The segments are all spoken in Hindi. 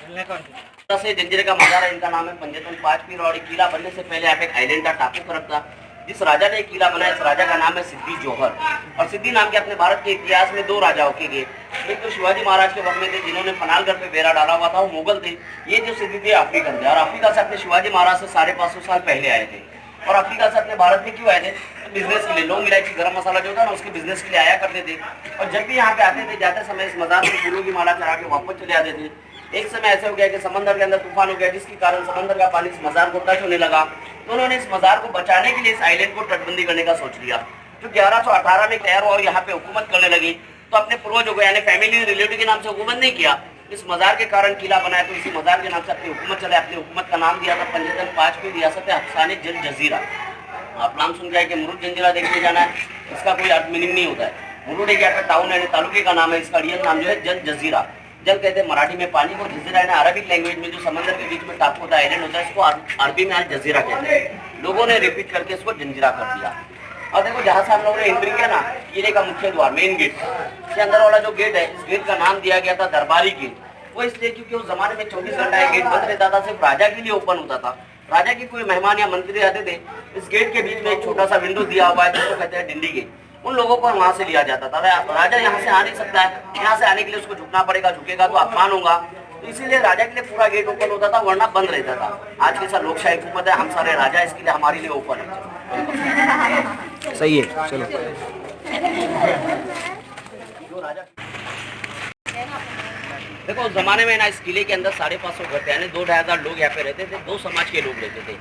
से जंजीरे का मजार है। इनका नाम है पंजतन पांच पीर और किला बनने से पहले यहाँ पे आइलैंड का टापू फर्क था। जिस राजा ने किला बनाया इस राजा का नाम है सिद्धि जौहर। और सिद्धि नाम के अपने भारत के इतिहास में दो राजा होके गए। एक तो शिवाजी महाराज के वक्त में थे जिन्होंने पनालगढ़ पे बेड़ा डाला हुआ था, वो मुगल थे। ये जो सिद्धि थे अफ्रीकन थे और अफ्रीका से अपने शिवाजी महाराज से 550 साल पहले आए थे। और अफ्रीका से अपने भारत में क्यों आए थे? तो बिजनेस के लिए। लौंग इलायची गरम मसाला जो था ना उसके बिजनेस के लिए आया करते थे। और जब भी यहाँ पे आते थे जाते समय इस मजार में फूलों की माला चढ़ा के वापस चले आते थे। एक समय ऐसे हो गया कि समंदर के अंदर तूफान हो गया जिसके कारण समंदर का पानी इस मजार को टच होने लगा। तो उन्होंने इस मजार को बचाने के लिए इस आइलैंड को तटबंदी करने का सोच लिया। जो 1118 में तैयार हुआ और यहाँ पे हुकूमत करने लगी तो अपने पूर्वजों को यानी फैमिली रिलेटिव के नाम से हुकूमत नहीं किया। इस मजार के कारण किला बनाया तो इसी मजार के नाम से अपनी हुकूमत चले। अपनी हुकूमत का नाम दिया था पंजतन पांचवी रियासत हफ्साने जल जजीरा। आप नाम सुन के आए कि मुरुड जंजीरा देखने जाना है, इसका कोई अर्थ मीनिंग नहीं होता है। मुरुड एक यहाँ टाउन है, तालुके का नाम है, इसका रियल नाम जो है जल जजीरा। जल कहते हैं मराठी में पानी को, जजीरा है अरबिक लैंग्वेज में जो समंदर के बीच में टापू होता है, आइलैंड होता है, इसको अरबी में आज जजीरा कहते हैं। लोगों ने रिपीट करके इसको जंजीरा कर दिया। और देखो जहाँ से हम लोगों ने एंट्री किया ना, किले का मुख्य द्वार मेन गेट के अंदर वाला जो गेट है, इस गेट का नाम दिया गया था दरबारी गेट। वो इसलिए क्योंकि उस जमाने में 24 घंटा गेट बंद रहता था, सिर्फ राजा के लिए ओपन होता था। राजा के कोई मेहमान या मंत्री आते थे, इस गेट के बीच में एक छोटा सा विंडो दिया हुआ है जिसको कहते हैं डिंडी गेट। उन लोगों को वहां से लिया जाता था। राजा यहाँ से आ नहीं सकता है, यहाँ से आने के लिए उसको झुकना पड़ेगा, झुकेगा तो अपमान होगा। तो इसीलिए राजा के लिए पूरा गेट ओपन होता था, वरना बंद रहता था। आज के साथ लोकशाही हुकूमत है, हम सारे राजा, इसके लिए हमारे लिए ओपन है। सही है, चलो। जो राजा देखो उस जमाने में ना इस किले के अंदर 550 घर थे, यानी 2-2,500 लोग यहाँ पे रहते थे। दो समाज के लोग रहते थे,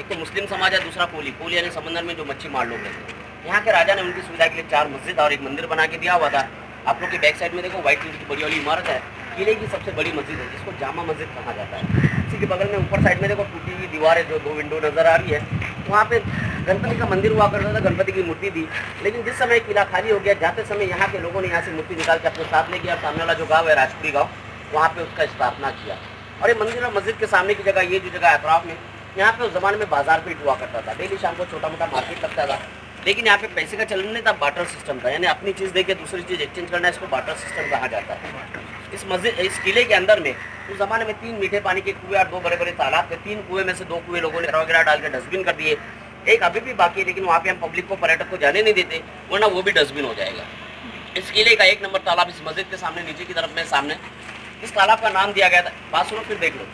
एक तो मुस्लिम समाज है, दूसरा कोली। कोली यानी समंदर में जो मच्छी मार लोग रहते थे। यहाँ के राजा ने उनकी सुविधा के लिए 4 मस्जिद और एक मंदिर बना के दिया हुआ था। आप लोग के बैक साइड में देखो व्हाइट कलर की बड़ी वाली इमारत है, किले की सबसे बड़ी मस्जिद है जिसको जामा मस्जिद कहा जाता है। इसी के बगल में ऊपर साइड में देखो टूटी हुई दीवार है, जो 2 विंडो नजर आ रही है। वहाँ पे गणपति का मंदिर हुआ करता था, गणपति की मूर्ति थी। लेकिन जिस समय किला खाली हो गया, जाते समय यहाँ के लोगों ने यहाँ से मूर्ति निकाल के अपने साथ ले गया। सामने वाला जो गाँव है राजपुरी गाँव, वहाँ पे उसका स्थापना किया। और ये मंदिर और मस्जिद के सामने की जगह, ये जो जगह अतराफ में, यहाँ पे उस जमाने में बाजार पेट हुआ करता था। डेली शाम को छोटा मोटा मार्केट लगता था। लेकिन यहाँ पे पैसे का चलन नहीं था, बार्टर सिस्टम था, यानी अपनी चीज़ देके दूसरी चीज़ एक्सचेंज करना, इसको बार्टर सिस्टम कहा जाता है। इस मस्जिद इस किले के अंदर में उस जमाने में 3 मीठे पानी के कुएं और 2 बड़े बड़े तालाब थे। 3 कुएं में से 2 कुएं लोगों ने वगैरह डाल के डस्टबिन कर दिए। एक अभी भी बाकी है, लेकिन वहाँ पे हम पब्लिक को, पर्यटक को जाने नहीं देते, वरना वो भी डस्टबिन हो जाएगा। इस किले का 1 नंबर तालाब इस मस्जिद के सामने नीचे की तरफ में सामने, इस तालाब का नाम दिया गया था, बात सुनो फिर देख लो।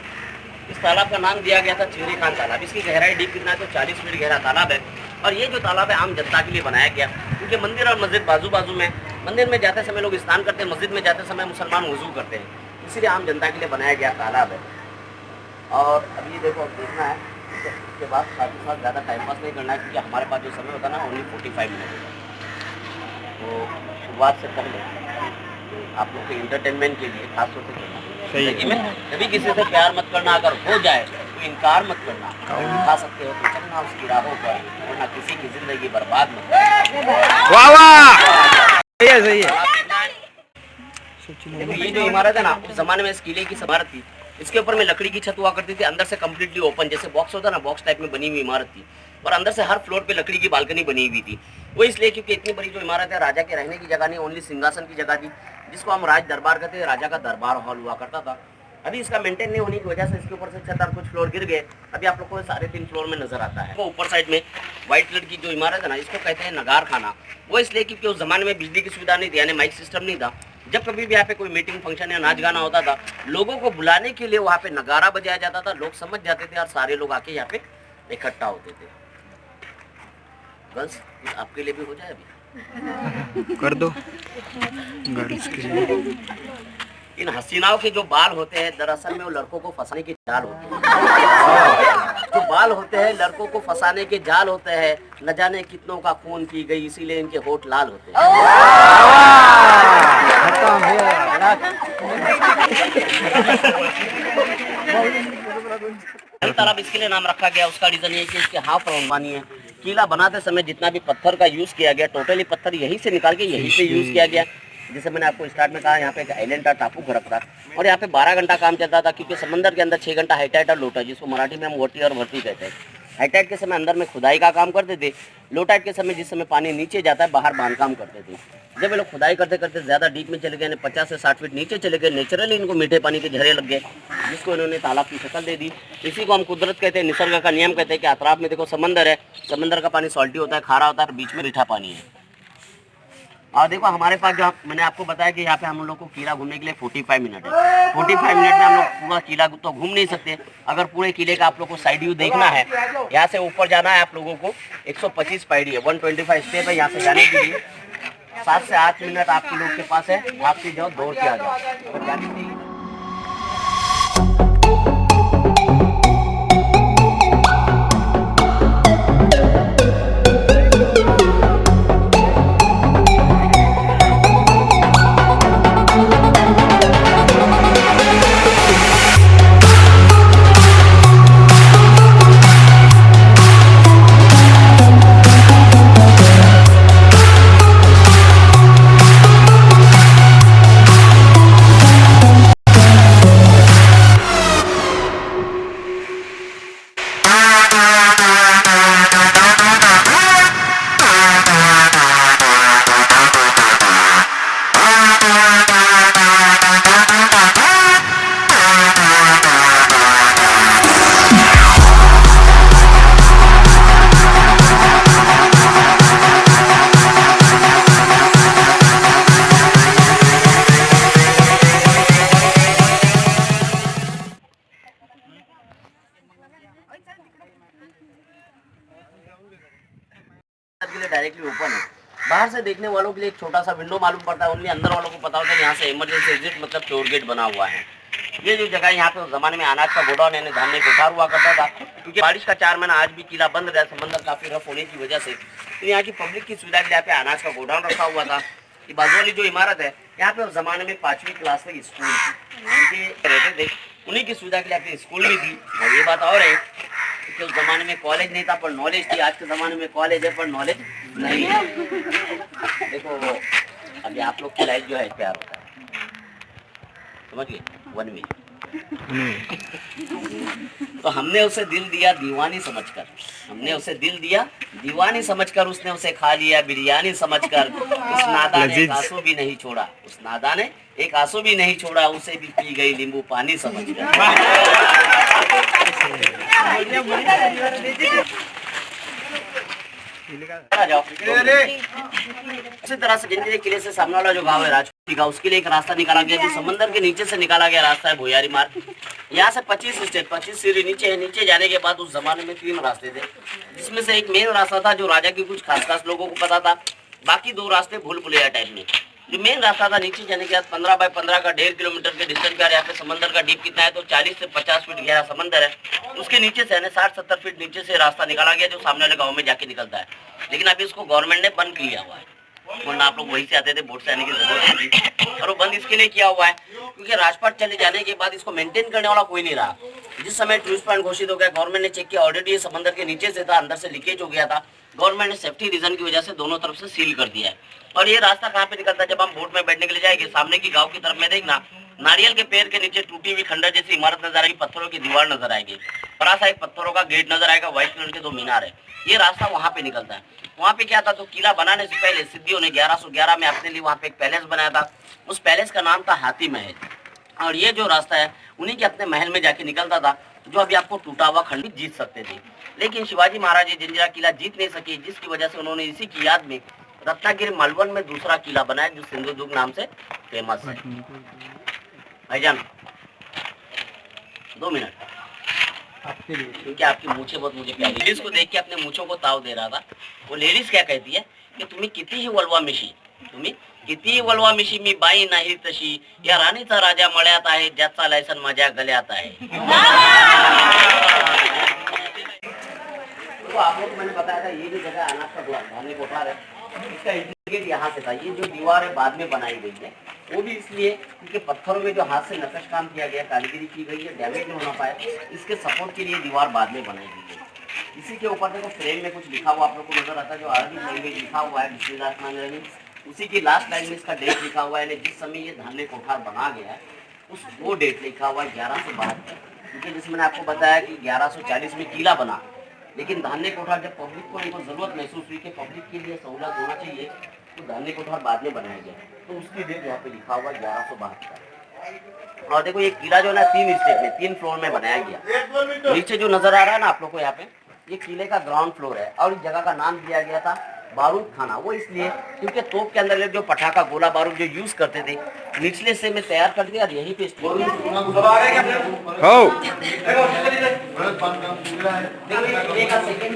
इस तालाब का नाम दिया गया था चेहरे खान तालाब। इसकी गहराई डीप कितना है तो 40 फीट गहरा तालाब है। और ये जो तालाब है आम जनता के लिए बनाया गया, क्योंकि मंदिर और मस्जिद बाजू बाजू में। मंदिर में जाते समय लोग स्नान करते हैं, मस्जिद में जाते समय मुसलमान वुजू करते हैं, इसीलिए आम जनता के लिए बनाया गया तालाब है। और अभी ये देखो, अब देखना है इसके बाद साथ ही साथ ज़्यादा टाइम पास नहीं करना है, क्योंकि हमारे पास जो समय होता है ना ओनली 45 मिनट होता है। तो शुरुआत से पहले आप लोग के इंटरटेनमेंट के लिए खास तौर से करना है। कभी किसी से प्यार मत करना, अगर हो जाए तो इनकार मत करना। खा सकते हो तो चलना उसकी राहों पर, वरना किसी की जिंदगी बर्बाद मत करना। वाह वाह, सही है, सही है। देखो ये जो इमारत है ना, उस जमाने में इस किले की इमारत थी। इसके ऊपर में लकड़ी की छत हुआ करती थी, अंदर से कम्प्लीटली ओपन, जैसे बॉक्स होता है ना, बॉक्स टाइप में बनी हुई इमारत थी। और अंदर से हर फ्लोर पे लकड़ी की बालकनी बनी हुई थी। वो इसलिए क्योंकि इतनी बड़ी जो इमारत है, राजा के रहने की जगह नहीं, ओनली सिंहासन की जगह थी, जिसको हम राज दरबार कहते हैं। राजा का दरबार हॉल हुआ करता था। अभी इसका मेंटेन नहीं होने की वजह से इसके ऊपर से छत और कुछ फ्लोर गिर गए। अभी आप लोग को 3.5 फ्लोर में नजर आता है। वो ऊपर साइड में व्हाइट कलर की जो इमारत है ना, इसको कहते हैं नगार खाना। वो इसलिए क्योंकि उस जमाने में बिजली की सुविधा नहीं थी, यानी माइक सिस्टम नहीं था। जब कभी भी यहाँ पे कोई मीटिंग फंक्शन या नाच गाना होता था, लोगों को बुलाने के लिए वहाँ पे नगारा बजाया जाता था। लोग समझ जाते थे और सारे लोग आके यहाँ पे इकट्ठा होते थे। गर्ल्स, आपके लिए भी हो जाए अभी कर दो गर्ल्स के लिए। इन हसीनाओं के जो बाल होते हैं, दरअसल में वो लड़कों को फंसाने के जाल होते हैं। जो बाल होते हैं लड़कों को फंसाने के जाल होते हैं। न जाने कितनों का खून पी गई, इसीलिए इनके होठ लाल होते हैं। तालाब इसके लिए नाम रखा गया, उसका रीजन ये है कि इसके हाफ राउंड पानी है। किला बनाते समय जितना भी पत्थर का यूज किया गया, टोटली पत्थर यहीं से निकाल के यहीं से यूज किया गया। जैसे मैंने आपको स्टार्ट में कहा, यहाँ पे एक आइलैंड था, टापू घर था। और यहाँ पे 12 घंटा काम चलता था, क्योंकि समंदर के अंदर 6 घंटा हाई टाइड और लो टाइड, जिसको मराठी में हम वोटी और भर्ती कहते हैं। हाई टाइड के समय अंदर में खुदाई का काम करते थे, लो टाइड के समय जिस समय पानी नीचे जाता है बाहर बांधकाम करते थे। जब ये लोग खुदाई करते करते ज़्यादा डीप में चले गए, 50 से 60 फीट नीचे चले गए, नेचुरली इनको मीठे पानी के झरे लग गए, जिसको इन्होंने तालाब की शक्ल दे दी। इसी को हम कुदरत कहते हैं, निसर्ग का नियम कहते हैं कि अतराफ में देखो समंदर है, समंदर का पानी सॉल्टी होता है, खारा होता है, बीच में मीठा पानी है। और देखो हमारे पास जो मैंने आपको बताया कि यहाँ पे हम लोग को किला घूमने के लिए 45 मिनट है। 45 मिनट में हम लोग पूरा किला तो घूम नहीं सकते। अगर पूरे किले का आप लोग को साइड व्यू देखना है, यहाँ से ऊपर जाना है आप लोगों को 125 पायरी है, 125 स्टेप है यहाँ से जाने के लिए। 7 से 8 मिनट आपके लोग के पास है, आप भी जाओ दौड़ के आ जाओ और जाने के लिए। के लिए डायरेक्टली ओपन है। बाहर से देखने वालों के लिए एक छोटा सा विंडो मालूम पड़ता है, ओनली अंदर वालों को पता होता है यहाँ से इमरजेंसी एग्जिट मतलब चोर गेट बना हुआ है। ये जो जगह यहाँ पे उस जमाने में अनाज का गोडाउन यानी धान्य कोठार हुआ करता था, क्योंकि बारिश का 4 महीना आज भी किला बंद रहा, समंदर काफी रफ होने की वजह से, तो यहाँ की पब्लिक की सुविधा के लिए यहाँ पे अनाज का गोडाउन रखा हुआ था। ये बाजू वाली जो इमारत है यहाँ पे उस जमाने में 5वीं क्लास तक स्कूल थी, रहते थे, उन्हीं की सुविधा के लिए यहाँ पे स्कूल भी थी। और ये बात और है कि उस जमाने में कॉलेज नहीं था पर नॉलेज थी, आज के जमाने में कॉलेज है पर नॉलेज नहीं है। देखो अभी आप लोग की लाइफ जो है प्यार होता है, समझिए, वन वे। तो हमने उसे दिल दिया दीवानी समझकर, हमने उसे दिल दिया दीवानी समझकर, उसने उसे खा लिया बिरयानी समझकर। उस नादा ने एक आंसू भी नहीं छोड़ा, उस नादा ने एक आंसू भी नहीं छोड़ा, उसे भी पी गई नींबू पानी समझकर। इसी तरह से जंजीरे किले से सामने वाला जो गांव है राजपूती गांव, उसके लिए एक रास्ता निकाला गया, जो समंदर के नीचे से निकाला गया रास्ता है भुयारी मार्ग। यहाँ से 25 स्टेप 25 सीढ़ी नीचे है। नीचे जाने के बाद उस जमाने में 3 रास्ते थे, जिसमें से एक मेन रास्ता था जो राजा की कुछ खास लोगों को पता था, बाकी 2 रास्ते भूल भुलैया टाइप में। जो मेन रास्ता था नीचे जाने के बाद 15 बाय 15 का 1.5 किलोमीटर के डिस्टेंस पे, यहाँ पे समंदर का डीप कितना है तो 40 से 50 फीट गहरा समंदर है। उसके नीचे से 60-70 फीट नीचे से रास्ता निकाला गया जो सामने वाले गाँव में जाके निकलता है। लेकिन अभी उसको गवर्नमेंट ने बंद किया हुआ है, वरना आप लोग वहीं से आते थे, बोट से आने की जरूरत नहीं थी। और वो बंद इसके लिए किया हुआ है क्योंकि राजपाट चले जाने के बाद इसको मेंटेन करने वाला कोई नहीं रहा। जिस समय टूरिस्ट पॉइंट घोषित हो गया, गवर्नमेंट ने चेक किया, ऑलरेडी ये समंदर के नीचे से था, अंदर से लीकेज हो गया था। गवर्नमेंट ने सेफ्टी रीजन की वजह से दोनों तरफ से सील कर दिया है। और ये रास्ता कहाँ पे निकलता है, जब हम बोट में बैठने के लिए जाएंगे सामने की गाँव की तरफ में देखना, नारियल के पेड़ के नीचे टूटी हुई खंडर जैसी इमारत नजर आएगी, पत्थरों की दीवार नजर आएगी, बड़ा सा एक पत्थरों का गेट नजर आएगा, व्हाइट कलर के 2 मीनार है। ये रास्ता वहाँ पे निकलता है। वहाँ पे क्या था, तो किला बनाने से पहले सिद्धियों ने 1111 में अपने लिए वहाँ पे एक पैलेस बनाया था। उस पैलेस का नाम था हाथी महल। और ये जो रास्ता है उन्हीं के अपने महल में जाके निकलता था, जो अभी आपको टूटा हुआ खंड जीत सकते थे। लेकिन शिवाजी महाराज ये जंजीरा किला जीत नहीं सके, जिसकी वजह से उन्होंने इसी की याद में रत्नागिरी मलवन में दूसरा किला बनाया, जो सिंधुदुर्ग नाम से फेमस है। भाईजान 2 मिनट आपके लिए, क्योंकि आपकी मूछें बहुत मुझे प्यारी। लेडीज को देख के अपने मूछों को ताव दे रहा था। वो लेडीज क्या कहती है कि तुम्ही कितीही वलवा मिशी, तुम्ही कितीही वलवा मिशी, मी बाई नाही तशी, या राणीचा राजा मळ्यात आहे, ज्याचा लायसन माझ्या गल्यात आहे। तो आप लोग मैंने बताया था ये जो जगह अनाज का धान्य कोठार है, इसका इंडिकेट यहाँ से था। ये जो दीवार है बाद में बनाई गई है, वो भी इसलिए क्योंकि पत्थरों में जो हाथ से नक्श काम किया गया, कारीगरी की गई है, डैमेज नहीं होना पाया, इसके सपोर्ट के लिए दीवार बाद में बनाई गई है। इसी के ऊपर देखो फ्रेम में कुछ लिखा हुआ आप लोग को नजर आता है, जो अरबी लैंग्वेज लिखा हुआ है, बिस्मिल्लाहिर्रहमानिर्रहीम। उसी की लास्ट लाइन में इसका डेट लिखा हुआ है, जिस समय ये धान्य कोठार बना गया है उस वो डेट लिखा हुआ है 1172, क्योंकि जिसमें मैंने आपको बताया कि 1140 में किला बना, लेकिन धान्य कोठार जब पब्लिक को इनको जरूरत महसूस हुई कि पब्लिक के लिए सहूलत होना चाहिए, तो धान्य कोठार बाद में बनाया गया। तो उसकी डेट यहाँ पे लिखा हुआ 1172। और देखो ये किला जो है ना 3 स्टेप में 3 फ्लोर में बनाया गया। नीचे जो नजर आ रहा है ना आप लोग को यहाँ पे, ये किले का ग्राउंड फ्लोर है और इस जगह का नाम दिया गया था बारूद खाना। वो इसलिए क्योंकि तोप के अंदर जो पटाखा गोला बारूद जो यूज करते थे निचले से में तैयार कर दिया और यहीं पे सेकंड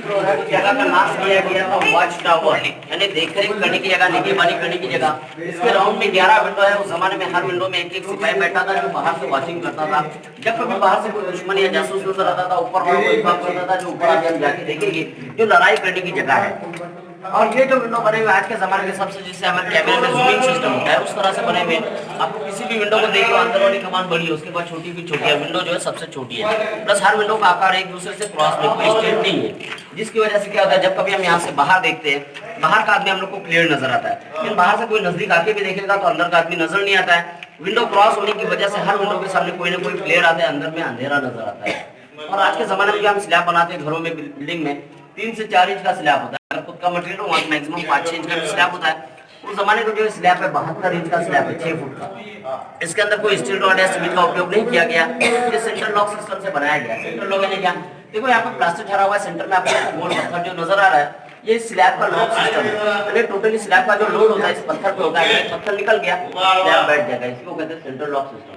फ्लोर है, उस जगह का नाम दिया गया था वॉच टावर, यानी देखरेख करने की जगह, निगरानी करने की जगह। इसके राउंड में 11 विंडो है। उस जमाने में हर विंडो में एक एक सिपाही बैठा था जो बाहर से वॉचिंग करता था। जब कभी बाहर से कोई दुश्मन या जासूस नजर आता था, ऊपर वाला कोई काम करता था जो ऊपर आके हम जाके देखेंगे जो लड़ाई करने की जगह है। और ये जो विंडो बने हुए आज के जमाने के सबसे, जिससे हमारे कैमरे में जूमिंग सिस्टम होता है, उस तरह से बने हुए। आपको किसी भी विंडो को देखो अंदर वाली कमान बड़ी है, उसके बाद छोटी भी छोटी है, विंडो जो है सबसे छोटी है। प्लस हर विंडो का आकार एक दूसरे से क्रॉस में कोई स्ट्रेट नहीं है, जिसकी वजह से क्या होता है जब कभी हम यहाँ से बाहर देखते हैं, बाहर का आदमी हम लोग को क्लियर नजर आता है, लेकिन बाहर से कोई नजदीक आके भी देखेगा तो अंदर का आदमी नजर नहीं आता है। विंडो क्रॉस होने की वजह से हर विंडो के सामने कोई ना कोई प्लेयर आता है, अंदर में अंधेरा नजर आता है। और आज के जमाने में जो हम स्लैब बनाते हैं घरों में, बिल्डिंग में 3 से 4 इंच का स्लैब होता है। खुद का मटेरियल हो मैक्सिमम 5-6 इंच का स्लैब होता है। उस जमाने का जो स्लैब है 72 इंच का स्लैब है, 6 फुट का। इसके अंदर कोई स्टील रॉड या सीमेंट का उपयोग नहीं किया गया। ये सेंट्रल लॉक सिस्टम से बनाया गया। सेंट्रल लॉक यानी क्या, देखो यहाँ पे प्लास्टिक ठहरा हुआ है, सेंटर में आपको गोल पत्थर जो नजर आ रहा है, ये स्लैब का लॉक सिस्टम है। टोटली स्लैब का जो लोड होता है इस पत्थर पे होता है, पत्थर निकल गया स्लैब बैठ जाएगा, इसको कहते हैं सेंट्रल लॉक सिस्टम।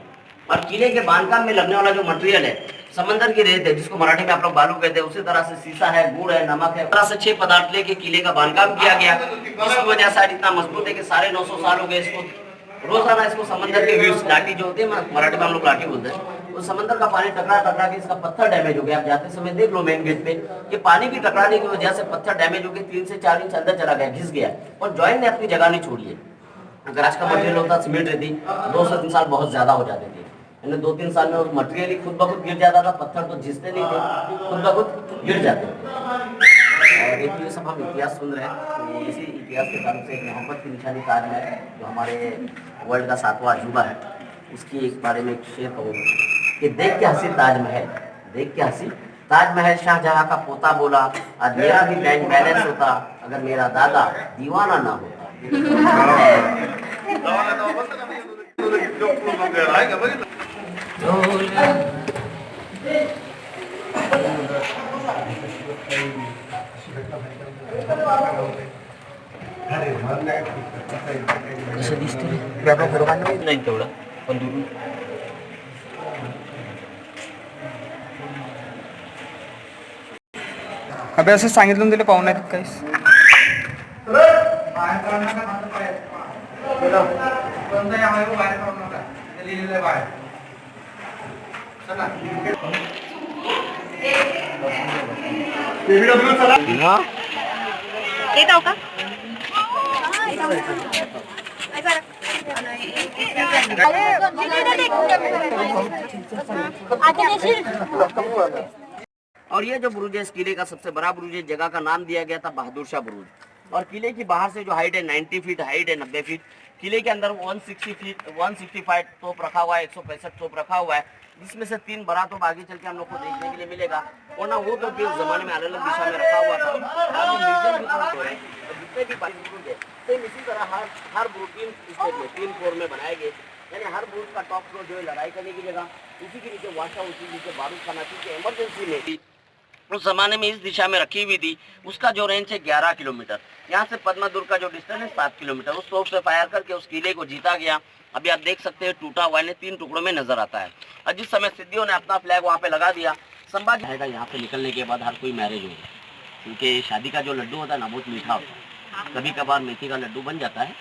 और किले के बांधकाम में लगने वाला जो मटेरियल है समंदर की रेत है, जिसको मराठी में आप लोग बालू कहते हैं, उसी तरह से शीशा है, गुड़ है, नमक है, तरह से 6 पदार्थ लेके किले का बांधकाम किया गया। इसकी वजह से इतना मजबूत है कि 950 साल हो गए इसको। रोजाना इसको समंदर के व्यूज लाठी जो होते हैं, मराठी में हम लोग लाठी बोलते हैं, वो समंदर का पानी टकरा के इसका पत्थर डैमेज हो गया। आप जाते समय देख लो मेन गेट पे कि पानी की टकराने की वजह से पत्थर डैमेज हो गया, 3 से 4 इंच अंदर चला गया, घिस गया, और जॉइंट ने अपनी जगह नहीं छोड़ी है। अगर आज का मटेरियल होता सीमेंट रहती 2 से 3 साल बहुत ज्यादा हो जाते थे। 2-3 साल में उस मटेरियल ही खुद ब खुद गिर जाता था, पत्थर तो घिसते नहीं थे, खुद ब खुद गिर जाते थे। और एक ये सब हम इतिहास सुन रहे हैं, तो इसी इतिहास के कारण से एक मोहब्बत की निशानी ताजमहल जो हमारे वर्ल्ड का 7वां अजूबा है, उसकी एक बारे में एक शेर कहूँगा कि देख के हंसी ताजमहल, देख के हंसी ताजमहल, शाहजहां का पोता बोला आज मेरा भी बैंक बैलेंस होता अगर मेरा दादा दीवाना ना होता। नाही तेवढं पण दुरून अबे असं सांगितलं दिलं पाहुणे काहीच येतो का और ये जो बुरुज है इस किले का सबसे बड़ा बुरुज है, जगह का नाम दिया गया था बहादुर शाह बुरुज। और किले की बाहर से जो हाइट है 90 फीट हाइट है, 90 फीट। किले के अंदर 165 तोप रखा हुआ है, 165 तोप रखा हुआ है, जिसमें से 3 बड़ा तोप आगे चल के हम लोग को देखने के लिए मिलेगा, वरना वो तो उस जमाने में अलग अलग दिशा में रखा हुआ था। जितने भी बुरुज है सेम इसी तरह हर बुरुज 3 फ्लोर में बनाए गए, यानी हर बुरुज का टॉप फ्लोर जो है लड़ाई करने की जगह, उसी के नीचे वाशा, उसी के नीचे बारूद खाना, क्योंकि इमरजेंसी में उस जमाने में इस दिशा में रखी हुई थी। उसका जो रेंज है 11 किलोमीटर। यहाँ से पद्मा दुर्ग का जो डिस्टेंस है 7 किलोमीटर। उस तोप से फायर करके उस किले को जीता गया। अभी आप देख सकते हैं टूटा हुआ है, 3 टुकड़ों में नजर आता है। और जिस समय सिद्धियों ने अपना फ्लैग वहाँ पे लगा दिया, संभाजी यहाँ पे निकलने के बाद हर कोई मैरिज होगा, क्योंकि शादी का जो लड्डू होता है ना बहुत मीठा होता है, कभी कभार मेथी का लड्डू बन जाता है।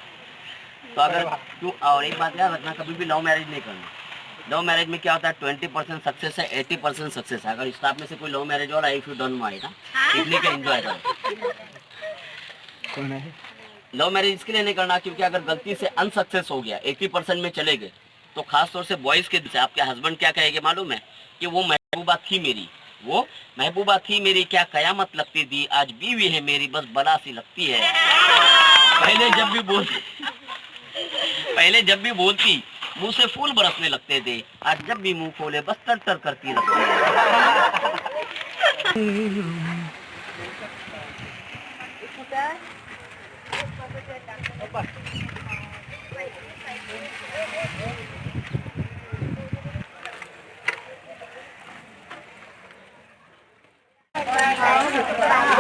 तो अगर क्यों, और एक बात याद रखना, कभी भी लव मैरिज नहीं करना। लव मैरिज में क्या होता है 20% सक्सेस है, 80% सक्सेस है। अगर स्टाफ में से कोई लव मैरिज हो रहा है, इफ यू डोंट माइंड इसलिए क्या एंजॉय कर लव मैरिज इसके लिए नहीं करना, क्योंकि अगर गलती से अनसक्सेस हो गया 80% में चले गए, तो खास तौर से बॉयज के से आपके हस्बैंड क्या कहेंगे मालूम है कि वो महबूबा थी मेरी, वो महबूबा थी मेरी, क्या कयामत लगती थी, आज बीवी है मेरी बस बला सी लगती है। पहले जब भी बोलती मुंह से फूल बरसने लगते थे, आज जब भी मुंह खोले बस तर तर करती लगती है।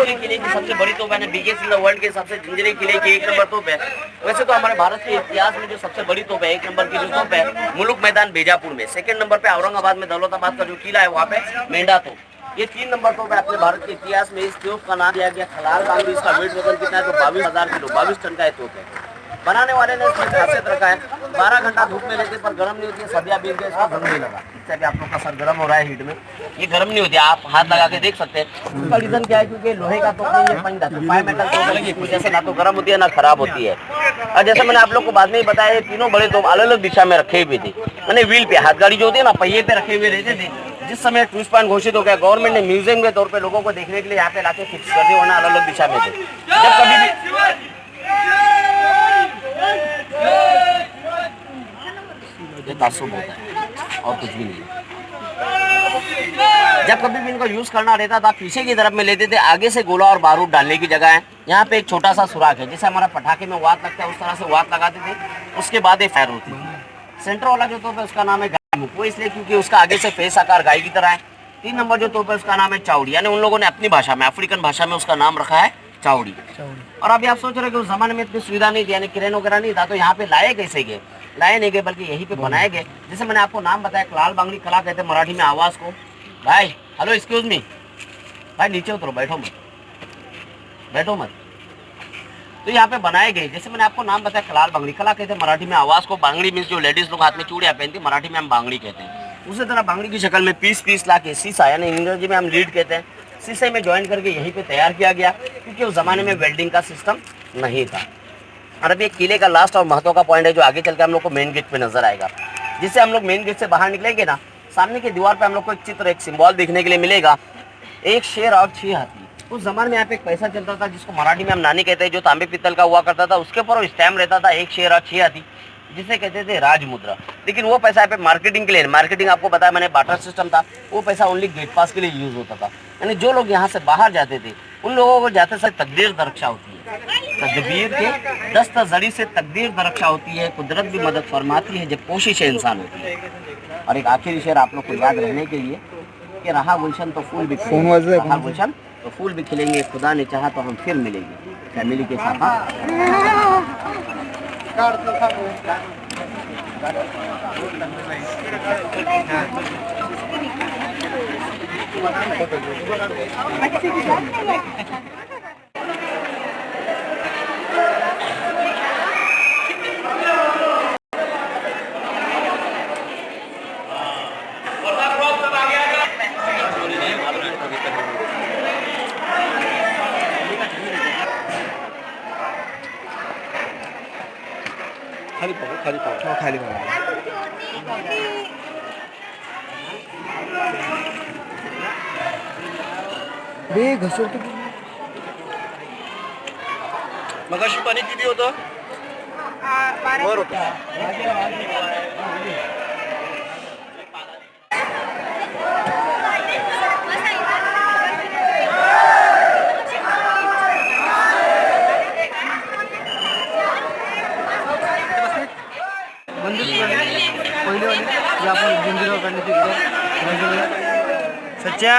जंजीरे किले की सबसे बड़ी तोप है, बिगेस्ट इन द वर्ल्ड के हिसाब से जंजीरे किले की 1 नंबर तोप है। वैसे तो हमारे भारत के इतिहास में जो सबसे बड़ी तोप है, 1 नंबर की जो तोप है, मुलुक मैदान बीजापुर में। सेकंड नंबर पे औरंगाबाद में दौलताबाद का जो किला है वहाँ पे मेंढा तोप। ये 3 नंबर तोप है अपने भारत के इतिहास में। इस तोप का नाम दिया गया खलाल बांगड़ी। इसका वेट वजन कितना है तो 22,000 किलो, 22 टन का ये तोप है। बनाने वाले ने इसमें खासियत रखा है 12 घंटा धूप में रहते पर गर्म नहीं होती है। सदिया बीत गया, इसका गर्म नहीं लगा। इससे भी आप लोग का सर गर्म हो रहा है हीट में, ये गर्म नहीं होती है, आप हाथ लगा के देख सकते हैं। उसका रीजन क्या है, क्योंकि लोहे का तोप नहीं है, पंजा तो 5 मेटल तोप है, इसकी वजह से ना तो गर्म होती है ना खराब होती है। और जैसे मैंने आप लोग को बाद में ही बताया, ये तीनों बड़े तोप अलग अलग दिशा में रखे हुए थे, मैंने व्हील पे, हाथ गाड़ी जो होती है ना, पहिए पे रखे हुए रहते थे। जिस समय टूरिस्ट पॉइंट घोषित हो गया, गवर्नमेंट ने म्यूजियम के तौर पे लोगों को देखने के लिए यहाँ पे लाके फिक्स कर दिया, वरना अलग अलग दिशा में थे। जब कभी भी ये तासुब होता है और कुछ भी नहीं। जब कभी भी इनको यूज करना रहता था, पीछे की तरफ में लेते थे, आगे से गोला और बारूद डालने की जगह है। यहाँ पे एक छोटा सा सुराख है, जैसे हमारा पटाखे में वात लगता है उस तरह से वात लगाते थे, उसके बाद ये फायर होती है। सेंटर वाला जो तोप है उसका नाम है गाय मुख, वो इसलिए क्योंकि उसका आगे से फेस आकार गाय की तरह है। 3 नंबर जो तोप है उसका नाम है चाउड़ी, यानी उन लोगों ने अपनी भाषा में, अफ्रीकन भाषा में उसका नाम रखा है चाउड़ी। और अभी आप सोच रहे कि उस जमाने में इतनी सुविधा नहीं थी, यानी क्रेन वगैरह नहीं था, तो यहाँ पे लाए कैसे गए? लाए नहीं गए, बल्कि यहीं पे बनाए गए। जैसे मैंने आपको नाम बताया, कलाल बांगड़ी कला कहते हैं मराठी में आवाज को। भाई हेलो, एक्सक्यूज मी, भाई नीचे उतरो, बैठो मत, बैठो मत। तो यहाँ पे बनाए गए, जैसे मैंने आपको नाम बताया कलाल बांगड़ी कला कहते हैं मराठी में आवाज को। बांगड़ी मीन्स जो लेडीज लोग हाथ में चूड़ियाँ पहनती, मराठी में हम बांगड़ी कहते हैं। उसी तरह बांगड़ी की शक्ल में पीस ला के शीशा, यानी अंग्रेजी में हम लीड कहते हैं, शीशे में ज्वाइन करके यहीं पे तैयार किया गया, क्योंकि उस जमाने में वेल्डिंग का सिस्टम नहीं था। और अभी एक किले का लास्ट और महत्व का पॉइंट है, जो आगे चल के हम लोग को मेन गेट पे नजर आएगा। जिससे हम लोग मेन गेट से बाहर निकलेंगे ना, सामने की दीवार पे हम लोग को एक चित्र, एक सिंबल देखने के लिए मिलेगा, एक शेर और 6 हाथी। उस जमाने में यहाँ पे एक पैसा चलता था, जिसको मराठी में हम नानी कहते हैं, जो तांबे पीतल का हुआ करता था, उसके ऊपर स्टैम्प रहता था, एक शेर और 6 हाथी, जिसे कहते थे राज मुद्रा। लेकिन वो पैसा यहाँ पे मार्केटिंग के लिए, मार्केटिंग आपको बताया मैंने, बार्टर सिस्टम था, वो पैसा ओनली गेट पास के लिए यूज होता था। यानी जो लोग यहाँ से बाहर जाते थे, उन लोगों को जाते समय तकदीर दरक्षा होती है। तदबीर के 10 जड़ी से तकदीर दरक्षा होती है, कुदरत भी मदद फरमाती है जब कोशिश इंसान होती है। और एक आखिरी शेर आप लोग को याद रहने के लिए कि रहा गुलशन तो फूल भी खिलेंगे, रहा गुलशन तो फूल भी खिलेंगे, खुदा ने चाहा तो हम फिर मिलेंगे फैमिली के साथ। खाली पाओ खाली पाओ। बे घसरतो मगाशी पाणी किती होतं? वर होतं. पहिले वाली जे आपण जंजिरा काढण्याची सच्चा